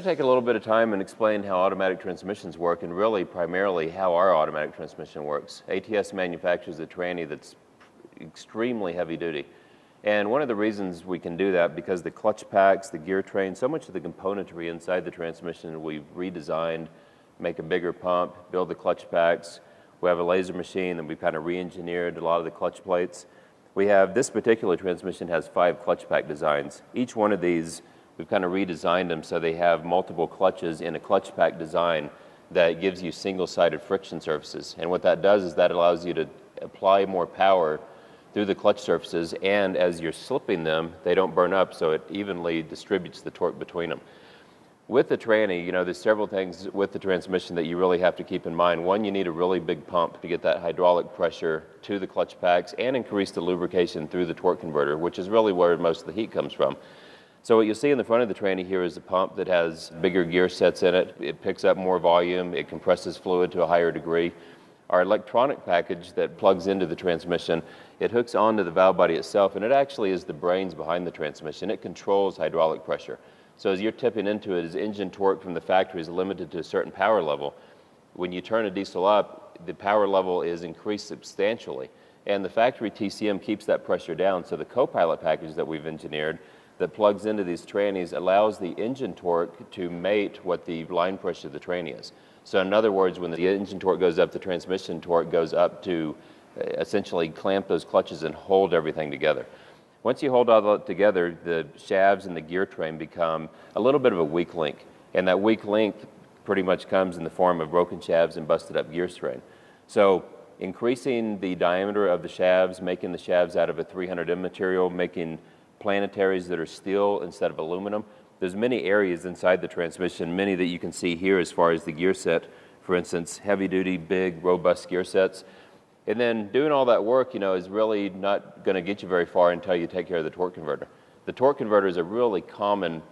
going to take a little bit of time and explain how automatic transmissions work, and really primarily how our automatic transmission works. ATS manufactures a tranny that's extremely heavy duty. And one of the reasons we can do that, because the clutch packs, the gear train, so much of the componentry inside the transmission we've redesigned, make a bigger pump, build the clutch packs. We have a laser machine and we've kind of re-engineered a lot of the clutch plates. We have, this particular transmission has 5 clutch pack designs. Each one of these, we've kind of redesigned them so they have multiple clutches in a clutch pack design that gives you single-sided friction surfaces. And what that does is that allows you to apply more power through the clutch surfaces, and as you're slipping them, they don't burn up, so it evenly distributes the torque between them. With the tranny, you know, there's several things with the transmission that you really have to keep in mind. One, you need a really big pump to get that hydraulic pressure to the clutch packs and increase the lubrication through the torque converter, which is really where most of the heat comes from. So what you'll see in the front of the tranny here is a pump that has bigger gear sets in it. It picks up more volume, it compresses fluid to a higher degree. Our electronic package that plugs into the transmission, it hooks onto the valve body itself, and it actually is the brains behind the transmission. It controls hydraulic pressure. So as you're tipping into it, as engine torque from the factory is limited to a certain power level, when you turn a diesel up, the power level is increased substantially. And the factory TCM keeps that pressure down. So the Copilot package that we've engineered that plugs into these trannies allows the engine torque to mate what the line pressure of the tranny is. So in other words, when the engine torque goes up, the transmission torque goes up to essentially clamp those clutches and hold everything together. Once you hold all that together, the shafts and the gear train become a little bit of a weak link. And that weak link pretty much comes in the form of broken shafts and busted up gear train. So increasing the diameter of the shafts, making the shafts out of a 300M material, making planetaries that are steel instead of aluminum. There's many areas inside the transmission, many that you can see here as far as the gear set, for instance, heavy duty, big, robust gear sets. And then doing all that work, you know, is really not going to get you very far until you take care of the torque converter. The torque converter is a really common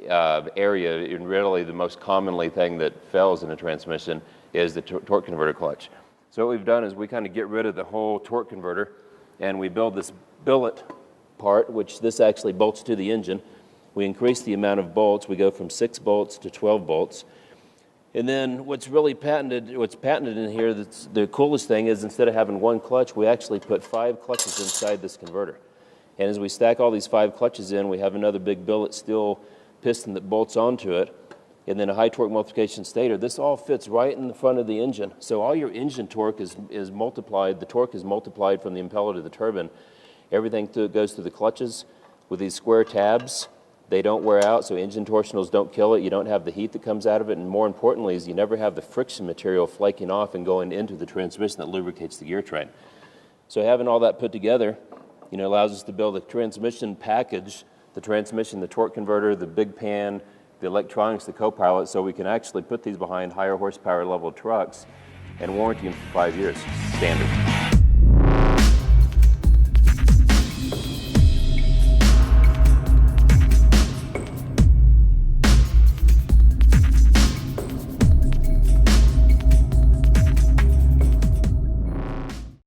area, and really the most commonly thing that fails in a transmission is the torque converter clutch. So what we've done is we kind of get rid of the whole torque converter, and we build this billet part, which this actually bolts to the engine. We increase the amount of bolts. We go from 6 bolts to 12 bolts. And then what's patented in here, that's the coolest thing, is instead of having one clutch, we actually put 5 clutches inside this converter. And as we stack all these 5 clutches in, we have another big billet steel piston that bolts onto it, and then a high torque multiplication stator. This all fits right in the front of the engine. So all your engine torque is multiplied, the torque is multiplied from the impeller to the turbine. Everything goes through the clutches with these square tabs. They don't wear out, so engine torsionals don't kill it. You don't have the heat that comes out of it, and more importantly is you never have the friction material flaking off and going into the transmission that lubricates the gear train. So having all that put together, you know, allows us to build a transmission package, the transmission, the torque converter, the big pan, the electronics, the Copilot, so we can actually put these behind higher horsepower level trucks and warranty them for 5 years, standard.